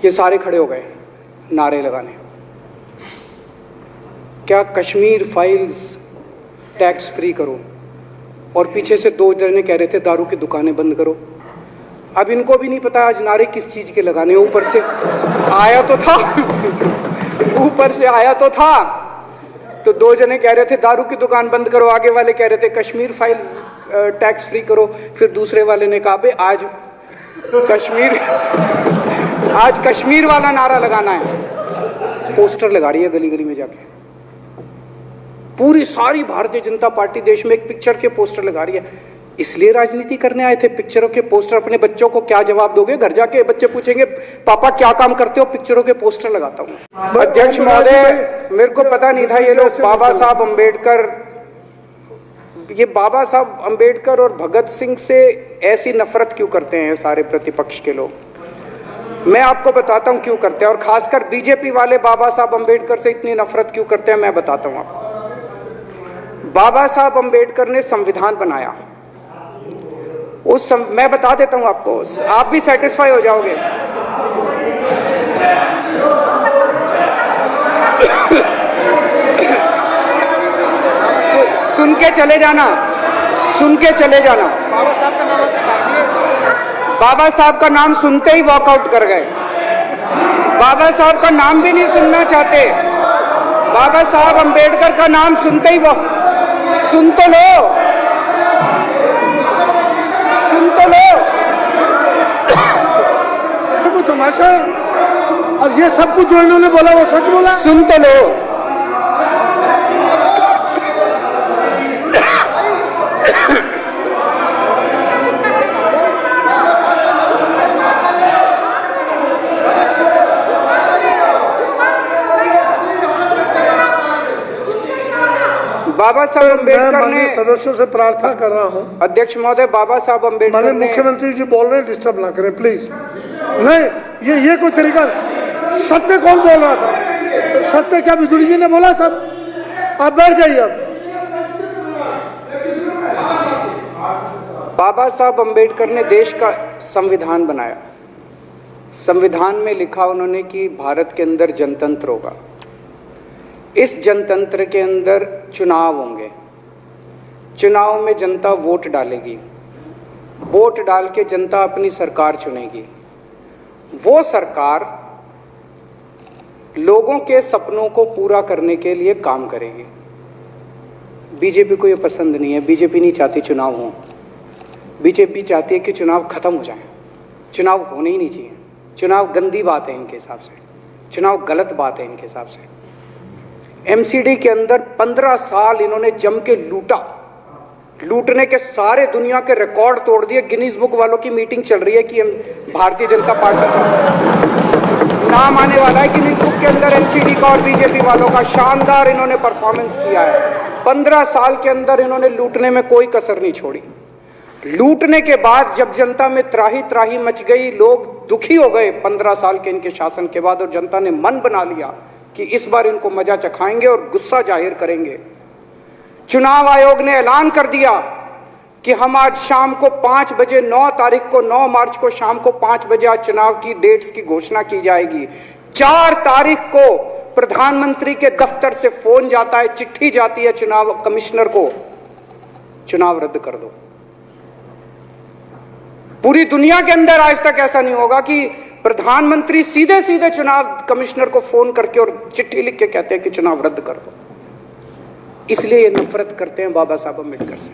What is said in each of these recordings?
ये सारे खड़े हो गए नारे लगाने। क्या कश्मीर फाइल्स टैक्स फ्री करो, और पीछे से 2 जने कह रहे थे दारू की दुकानें बंद करो। अब इनको भी नहीं पता आज नारे किस चीज के लगाने। ऊपर से आया तो था ऊपर से आया तो था, तो 2 जने कह रहे थे दारू की दुकान बंद करो, आगे वाले कह रहे थे कश्मीर फाइल्स टैक्स फ्री करो, फिर दूसरे वाले ने कहा आज कश्मीर वाला नारा लगाना है। पोस्टर लगा रही है गली गली में जाके, पूरी सारी भारतीय जनता पार्टी देश में एक पिक्चर के पोस्टर लगा रही है। इसलिए राजनीति करने आए थे? पिक्चरों के पोस्टर? अपने बच्चों को क्या जवाब दोगे? घर जाके बच्चे पूछेंगे पापा क्या काम करते हो? पिक्चरों के पोस्टर लगाता हूँ। अध्यक्ष महोदय, मेरे को पता नहीं था ये लोग बाबा साहब अंबेडकर और भगत सिंह से ऐसी नफरत क्यों करते हैं सारे प्रतिपक्ष के लोग। मैं आपको बताता हूं क्यों करते हैं, और खासकर बीजेपी वाले बाबा साहब अंबेडकर से इतनी नफरत क्यों करते हैं, मैं बताता हूं आपको। बाबा साहब अंबेडकर ने संविधान बनाया, मैं बता देता हूं आपको, आप भी सेटिस्फाई हो जाओगे। सुन के चले जाना। बाबा साहब का नाम सुनते ही वॉकआउट कर गए। बाबा साहब का नाम भी नहीं सुनना चाहते। बाबा साहब अंबेडकर का नाम सुनते ही वो सुन तो लो। वो तमाशा, और ये सब कुछ जो इन्होंने बोला वो सच बोला। सुन तो लो। बाबा साहब अंबेडकर ने, सदस्यों से प्रार्थना कर रहा हूं, अध्यक्ष महोदय, बाबा साहब अंबेडकर ने, मुख्यमंत्री जी बोल रहे हैं, डिस्टर्ब ना करें प्लीज। नहीं, ये कोई तरीका। सत्य कौन बोल रहा था? सत्य क्या बिजुली जी ने बोला? सब आप बैठ जाइए। अब बाबा साहब अंबेडकर ने देश का संविधान बनाया। संविधान में लिखा उन्होंने कि भारत के अंदर जनतंत्र होगा। इस जनतंत्र के अंदर चुनाव होंगे। चुनाव में जनता वोट डालेगी। वोट डाल के जनता अपनी सरकार चुनेगी। वो सरकार लोगों के सपनों को पूरा करने के लिए काम करेगी। बीजेपी को ये पसंद नहीं है। बीजेपी नहीं चाहती चुनाव हो। बीजेपी चाहती है कि चुनाव खत्म हो जाए। चुनाव होने ही नहीं चाहिए। चुनाव गंदी बात है इनके हिसाब से। चुनाव गलत बात है इनके हिसाब से। एमसीडी के अंदर 15 साल इन्होंने जम के लूटा। लूटने के सारे दुनिया के रिकॉर्ड तोड़ दिए। गिनीज बुक वालों की मीटिंग चल रही है कि भारतीय जनता पार्टी का नाम आने वाला है गिनीज बुक के अंदर एमसीडी का और बीजेपी वालों का। शानदार इन्होंने परफॉर्मेंस किया है। 15 साल के अंदर इन्होंने लूटने में कोई कसर नहीं छोड़ी। लूटने के बाद जब जनता में त्राही त्राही मच गई, लोग दुखी हो गए 15 साल के इनके शासन के बाद, और जनता ने मन बना लिया कि इस बार इनको मजा चखाएंगे और गुस्सा जाहिर करेंगे। चुनाव आयोग ने ऐलान कर दिया कि हम आज शाम को 5 बजे 9 मार्च को शाम को 5 बजे आज चुनाव की डेट्स की घोषणा की जाएगी। 4 तारीख को प्रधानमंत्री के दफ्तर से फोन जाता है, चिट्ठी जाती है चुनाव कमिश्नर को, चुनाव रद्द कर दो। पूरी दुनिया के अंदर आज तक ऐसा नहीं होगा कि प्रधानमंत्री सीधे सीधे चुनाव कमिश्नर को फोन करके और चिट्ठी लिख के कहते हैं कि चुनाव रद्द कर दो। इसलिए ये नफरत करते हैं बाबा साहब अंबेडकर से।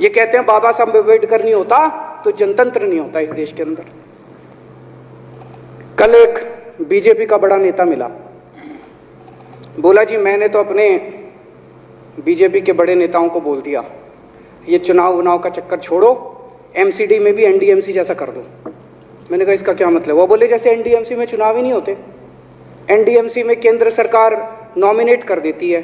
ये कहते हैं बाबा साहब अंबेडकर नहीं होता तो जनतंत्र नहीं होता इस देश के अंदर। कल एक बीजेपी का बड़ा नेता मिला, बोला जी मैंने तो अपने बीजेपी के बड़े नेताओं को बोल दिया ये चुनाव का चक्कर छोड़ो, एमसीडी में भी एनडीएमसी जैसा कर दो। मैंने कहा इसका क्या मतलब? वो बोले जैसे एनडीएमसी में चुनाव ही नहीं होते, एनडीएमसी में केंद्र सरकार नॉमिनेट कर देती है।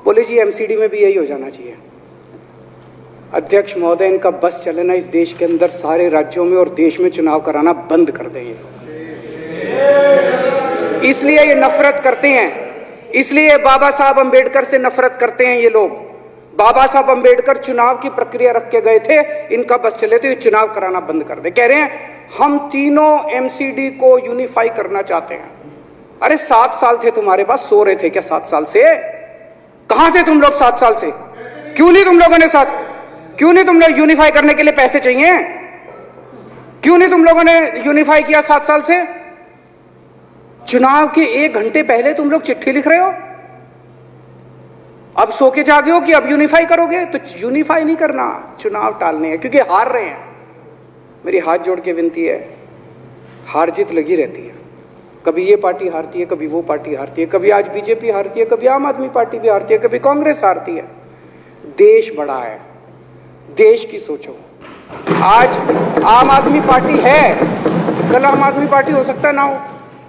बोले जी एमसीडी में भी यही हो जाना चाहिए। अध्यक्ष महोदय, इनका बस चलना इस देश के अंदर सारे राज्यों में और देश में चुनाव कराना बंद कर दें ये लोग। इसलिए ये नफरत करते हैं, इसलिए बाबा साहब अंबेडकर से नफरत करते हैं ये लोग। बाबा साहब अंबेडकर चुनाव की प्रक्रिया रख के गए थे, इनका बस चले तो ये चुनाव कराना बंद कर दे। कह रहे हैं हम तीनों एमसीडी को यूनिफाई करना चाहते हैं। अरे 7 साल थे तुम्हारे पास, सो रहे थे क्या 7 साल से? कहां थे तुम लोग 7 साल से? क्यों नहीं तुम लोगों ने क्यों नहीं तुम लोग यूनिफाई करने के लिए पैसे चाहिए? क्यों नहीं तुम लोगों ने यूनिफाई किया 7 साल से? चुनाव के 1 घंटे पहले तुम लोग चिट्ठी लिख रहे हो, अब सो के जागे हो कि अब यूनिफाई करोगे। तो यूनिफाई नहीं करना, चुनाव टालने हैं, क्योंकि हार रहे हैं। मेरी हाथ जोड़ के विनती है, हार जीत लगी रहती है, कभी ये पार्टी हारती है, कभी वो पार्टी हारती है, कभी आज बीजेपी हारती है, कभी आम आदमी पार्टी भी हारती है, कभी कांग्रेस हारती है। देश बड़ा है, देश की सोचो। आज आम आदमी पार्टी है, कल आम आदमी पार्टी हो सकता है ना हो।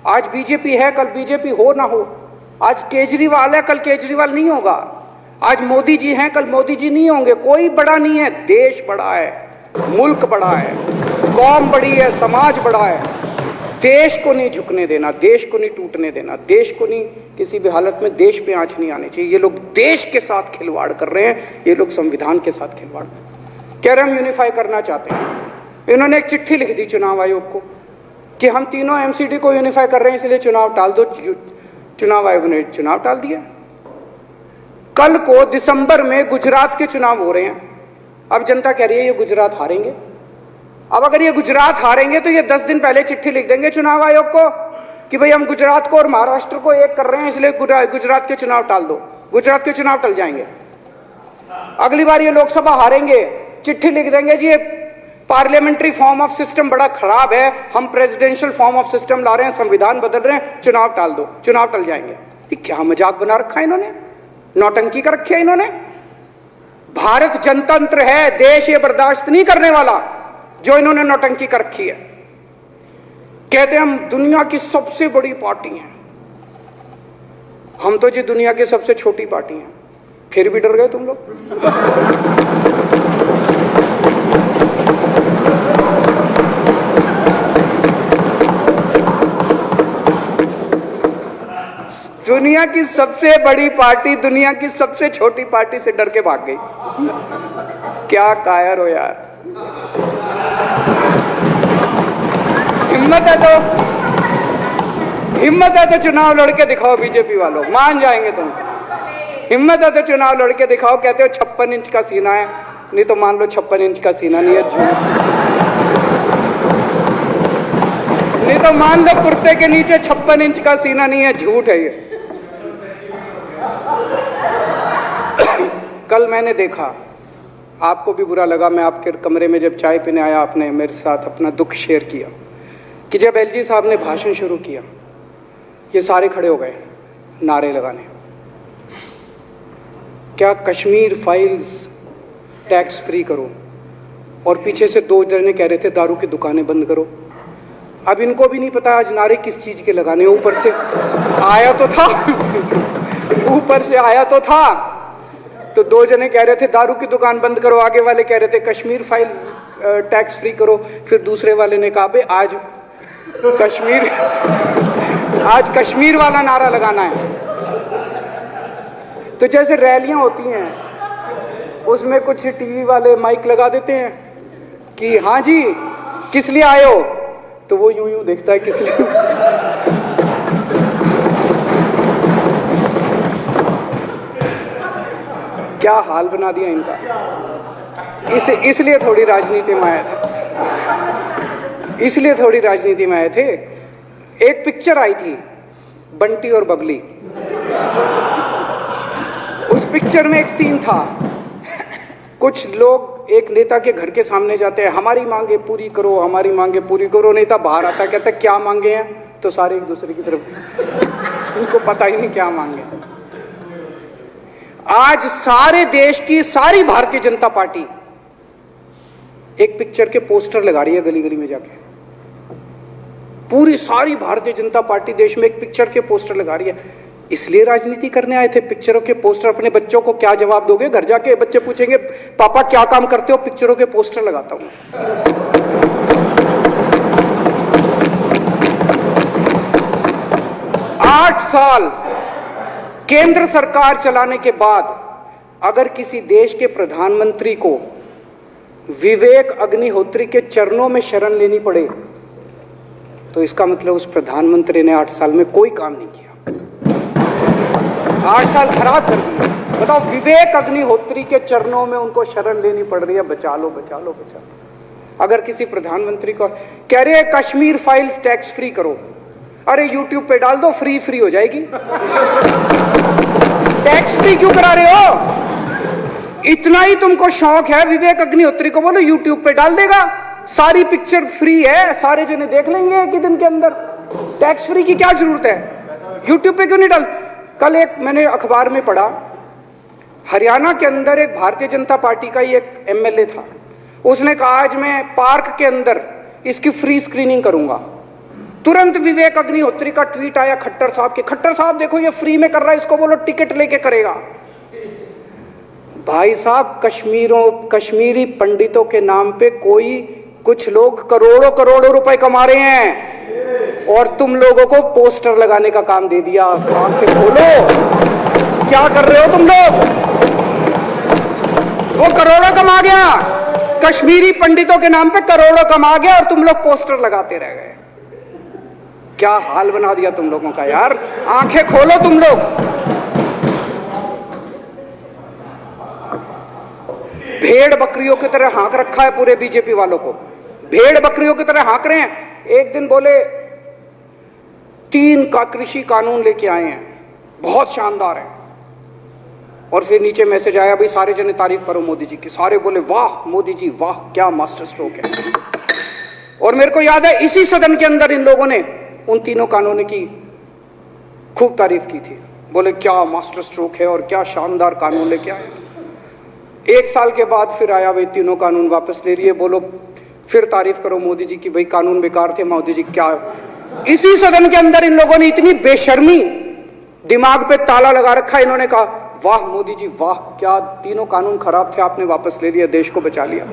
आज बीजेपी है, कल बीजेपी हो ना हो। आज केजरीवाल है, कल केजरीवाल नहीं होगा। आज मोदी जी हैं, कल मोदी जी नहीं होंगे। कोई बड़ा नहीं है, देश बड़ा है, मुल्क बड़ा है, कौम बड़ी है, समाज बड़ा है। देश को नहीं झुकने देना, देश को नहीं टूटने देना, देश को नहीं किसी भी हालत में देश पे आंच नहीं आनी चाहिए। ये लोग देश के साथ खिलवाड़ कर रहे हैं, ये लोग संविधान के साथ खिलवाड़ कह रहे हैं। हम यूनिफाई करना चाहते हैं। इन्होंने एक चिट्ठी लिख दी चुनाव आयोग को कि हम तीनों एमसीडी को यूनिफाई कर रहे हैं, इसलिए चुनाव टाल दो। चुनाव आयोग ने चुनाव टाल दिया। कल को दिसंबर में गुजरात के चुनाव हो रहे हैं। अब जनता कह रही है ये गुजरात हारेंगे। अब अगर ये गुजरात हारेंगे तो ये 10 दिन पहले चिट्ठी लिख देंगे चुनाव आयोग को कि भाई हम गुजरात को और महाराष्ट्र को एक कर रहे हैं, इसलिए गुजरात के चुनाव टाल दो। गुजरात के चुनाव टल जाएंगे। अगली बार ये लोकसभा हारेंगे, चिट्ठी लिख देंगे जी ये पार्लियामेंट्री फॉर्म ऑफ सिस्टम बड़ा खराब है, हम प्रेसिडेंशियल फॉर्म ऑफ सिस्टम ला रहे हैं, संविधान बदल रहे हैं, चुनाव टाल दो। चुनाव टल जाएंगे। ये क्या मजाक बना रखा है इन्होंने, नौटंकी कर रखी है इन्होंने। भारत जनतंत्र है, देश ये बर्दाश्त नहीं करने वाला जो इन्होंने नौटंकी कर रखी है। कहते हैं हम दुनिया की सबसे बड़ी पार्टी हैं, हम तो जी दुनिया की सबसे छोटी पार्टी हैं। फिर भी डर गए तुम लोग। दुनिया की सबसे बड़ी पार्टी दुनिया की सबसे छोटी पार्टी से डर के भाग गई। क्या कायर हो यार। हिम्मत है तो चुनाव लड़के दिखाओ बीजेपी वालों, मान जाएंगे तुम। हिम्मत है तो चुनाव लड़के दिखाओ। कहते हो 56 इंच का सीना है, नहीं तो मान लो 56 इंच का सीना नहीं है, झूठ। नहीं तो मान लो कुर्ते के नीचे 56 इंच का सीना नहीं है, झूठ है ये। कल मैंने देखा, आपको भी बुरा लगा, मैं आपके कमरे में जब चाय पीने आया, आपने मेरे साथ अपना दुख शेयर किया कि जब एलजी साहब ने भाषण शुरू किया, ये सारे खड़े हो गए नारे लगाने। क्या कश्मीर फाइल्स टैक्स फ्री करो, और पीछे से 2 जने कह रहे थे दारू की दुकानें बंद करो। अब इनको भी नहीं पता आज नारे किस चीज के लगाने। ऊपर से आया तो था ऊपर से आया तो था। तो 2 जने कह रहे थे दारू की दुकान बंद करो, आगे वाले कह रहे थे कश्मीर फाइल्स टैक्स फ्री करो, फिर दूसरे वाले ने कहा आज कश्मीर वाला नारा लगाना है। तो जैसे रैलियां होती हैं उसमें कुछ टीवी वाले माइक लगा देते हैं कि हाँ जी किस लिए आए हो, तो वो यूं देखता है किस लिए। क्या हाल बना दिया इनका। इसलिए थोड़ी राजनीति में आया था, इसलिए थोड़ी राजनीति में आए थे। एक पिक्चर आई थी बंटी और बबली, उस पिक्चर में एक सीन था, कुछ लोग एक नेता के घर के सामने जाते हैं, हमारी मांगे पूरी करो, हमारी मांगे पूरी करो। नेता बाहर आता कहता है क्या मांगे हैं, तो सारे एक दूसरे की तरफ, उनको पता ही नहीं क्या मांगे। आज सारे देश की सारी भारतीय जनता पार्टी एक पिक्चर के पोस्टर लगा रही है गली गली में जाके। पूरी सारी भारतीय जनता पार्टी देश में एक पिक्चर के पोस्टर लगा रही है। इसलिए राजनीति करने आए थे, पिक्चरों के पोस्टर। अपने बच्चों को क्या जवाब दोगे? घर जाके बच्चे पूछेंगे पापा क्या काम करते हो? पिक्चरों के पोस्टर लगाता हूं। 8 साल केंद्र सरकार चलाने के बाद अगर किसी देश के प्रधानमंत्री को विवेक अग्निहोत्री के चरणों में शरण लेनी पड़े तो इसका मतलब उस प्रधानमंत्री ने 8 साल में कोई काम नहीं किया, 8 साल खराब कर दिए। बताओ, विवेक अग्निहोत्री के चरणों में उनको शरण लेनी पड़ रही है, बचा लो बचा लो बचा लो। अगर किसी प्रधानमंत्री को कह रहे हैं कश्मीर फाइल्स टैक्स फ्री करो, अरे यूट्यूब पे डाल दो, फ्री फ्री हो जाएगी। टैक्स फ्री क्यों करा रहे हो? इतना ही तुमको शौक है, विवेक अग्निहोत्री को बोलो यूट्यूब पे डाल देगा, सारी पिक्चर फ्री है, सारे जने देख लेंगे एक ही दिन के अंदर। टैक्स फ्री की क्या जरूरत है? यूट्यूब पे क्यों नहीं डाल? कल एक मैंने अखबार में पढ़ा, हरियाणा के अंदर एक भारतीय जनता पार्टी का ही एक एमएलए था, उसने कहा आज मैं पार्क के अंदर इसकी फ्री स्क्रीनिंग करूंगा। तुरंत विवेक अग्निहोत्री का ट्वीट आया खट्टर साहब के, खट्टर साहब देखो ये फ्री में कर रहा है, इसको बोलो टिकट लेके करेगा। भाई साहब, कश्मीरी पंडितों के नाम पे कुछ लोग करोड़ों करोड़ों रुपए कमा रहे हैं और तुम लोगों को पोस्टर लगाने का काम दे दिया। आंखें खोलो, क्या कर रहे हो तुम लोग? वो करोड़ों कमा गया, कश्मीरी पंडितों के नाम पे करोड़ों कमा गया और तुम लोग पोस्टर लगाते रह गए। क्या हाल बना दिया तुम लोगों का यार, आंखें खोलो तुम लोग। भेड़ बकरियों की तरह हाँक रखा है पूरे बीजेपी वालों को, भेड़ बकरियों की तरह हाँक रहे हैं। एक दिन बोले 3 का कृषि कानून लेके आए हैं, बहुत शानदार है, और फिर नीचे मैसेज आया भाई सारे जने तारीफ करो मोदी जी की। सारे बोले वाह मोदी जी वाह, क्या मास्टर स्ट्रोक है। और मेरे को याद है इसी सदन के अंदर इन लोगों ने उन 3 कानूनों की खूब तारीफ की थी, बोले क्या मास्टर स्ट्रोक है और क्या शानदार कानून लेके आए। 1 साल के बाद फिर आया भाई 3 कानून वापस ले लिए, बोलो फिर तारीफ करो मोदी जी की, भाई कानून बेकार थे मोदी जी। क्या इसी सदन के अंदर इन लोगों ने इतनी बेशर्मी, दिमाग पे ताला लगा रखा, इन्होंने कहा वाह मोदी जी वाह, क्या 3 कानून खराब थे आपने वापस ले लिया, देश को बचा लिया।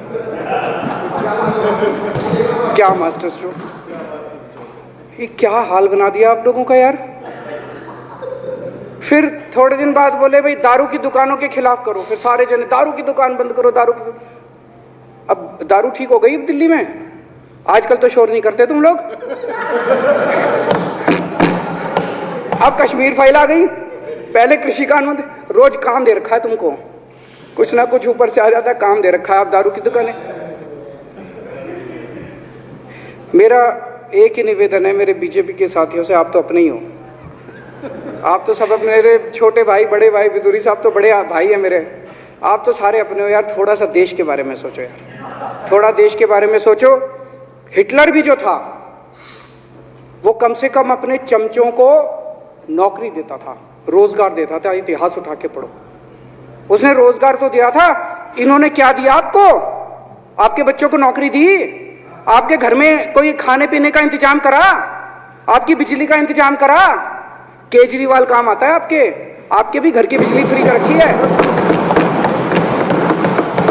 क्या मास्टर स्ट्रोक, ये क्या हाल बना दिया आप लोगों का यार। फिर थोड़े दिन बाद बोले भाई दारू की दुकानों के खिलाफ करो, फिर सारे जने दारू की दुकान बंद करो, दारू की। अब दारू ठीक हो गई दिल्ली में, आजकल तो शोर नहीं करते तुम लोग। अब कश्मीर फाइल आ गई, पहले कृषि कानून, रोज काम दे रखा है तुमको, कुछ ना कुछ ऊपर से आ जाता है, काम दे रखा है। अब दारू की दुकानें। मेरा एक ही निवेदन है मेरे बीजेपी के साथियों से, आप तो अपने ही हो, आप तो सब अपने, मेरे छोटे भाई बड़े भाई बिदुरी साहब तो बड़े भाई है मेरे, आप तो सारे अपने हो यार। थोड़ा सा देश के बारे में सोचो यार, थोड़ा देश के बारे में सोचो। हिटलर भी जो था वो कम से कम अपने चमचों को नौकरी देता था, रोजगार देता था। इतिहास उठा के पढ़ो, उसने रोजगार तो दिया था। इन्होंने क्या दिया आपको? आपके बच्चों को नौकरी दी, आपके घर में कोई खाने पीने का इंतजाम करा, आपकी बिजली का इंतजाम करा। केजरीवाल काम आता है आपके भी घर की बिजली फ्री कर रखी है।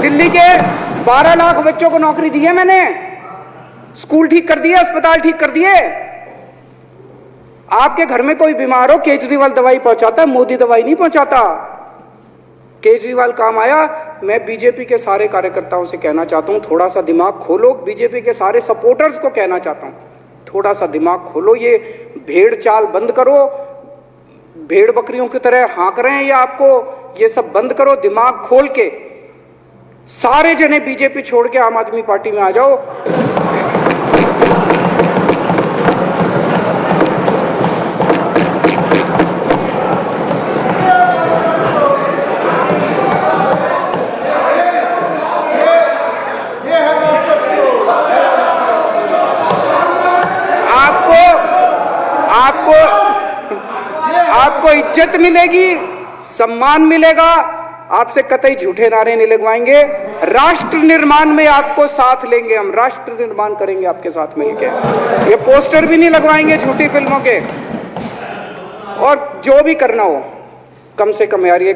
दिल्ली के 12 लाख बच्चों को नौकरी दी है मैंने, स्कूल ठीक कर दिए, अस्पताल ठीक कर दिए। आपके घर में कोई बीमार हो, केजरीवाल दवाई पहुंचाता है, मोदी दवाई नहीं पहुंचाता। केजरीवाल काम आया। मैं बीजेपी के सारे कार्यकर्ताओं से कहना चाहता हूं, थोड़ा सा दिमाग खोलो। बीजेपी के सारे सपोर्टर्स को कहना चाहता हूं, थोड़ा सा दिमाग खोलो। ये भेड़ चाल बंद करो, भेड़ बकरियों की तरह हाँक रहे हैं ये आपको, ये सब बंद करो। दिमाग खोल के सारे जने बीजेपी छोड़ के आम आदमी पार्टी में आ जाओ। आपको इज्जत मिलेगी, सम्मान मिलेगा, आपसे कतई झूठे नारे नहीं लगवाएंगे। राष्ट्र निर्माण में आपको साथ लेंगे, हम राष्ट्र निर्माण करेंगे आपके साथ मिलकर। ये पोस्टर भी नहीं लगवाएंगे झूठी फिल्मों के। और जो भी करना हो, कम से कम यार ये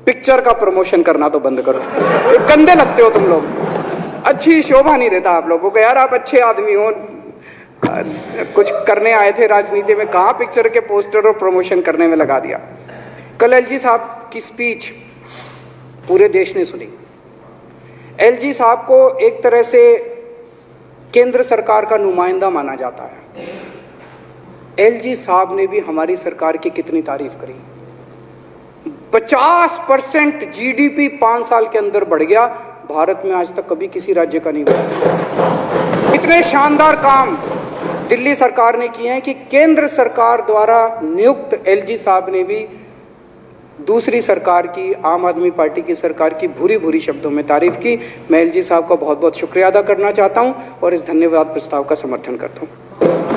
पिक्चर का प्रमोशन करना तो बंद करो। ये गंदे लगते हो तुम लोग, अच्छी शोभा नहीं देता आप लोगों को यार। आप अच्छे आदमी हो, कुछ करने आए थे राजनीति में, कहां पिक्चर के पोस्टर और प्रमोशन करने में लगा दिया। कल एलजी साहब की स्पीच पूरे देश ने सुनी। एलजी साहब को एक तरह से केंद्र सरकार का नुमाइंदा माना जाता है। एलजी साहब ने भी हमारी सरकार की कितनी तारीफ करी। 50% जीडीपी 5 साल के अंदर बढ़ गया, भारत में आज तक कभी किसी राज्य का नहीं हुआ। इतने शानदार काम दिल्ली सरकार ने किए हैं कि केंद्र सरकार द्वारा नियुक्त एलजी साहब ने भी दूसरी सरकार की, आम आदमी पार्टी की सरकार की भूरी भूरी शब्दों में तारीफ की। मैं एलजी साहब का बहुत बहुत शुक्रिया अदा करना चाहता हूं और इस धन्यवाद प्रस्ताव का समर्थन करता हूं।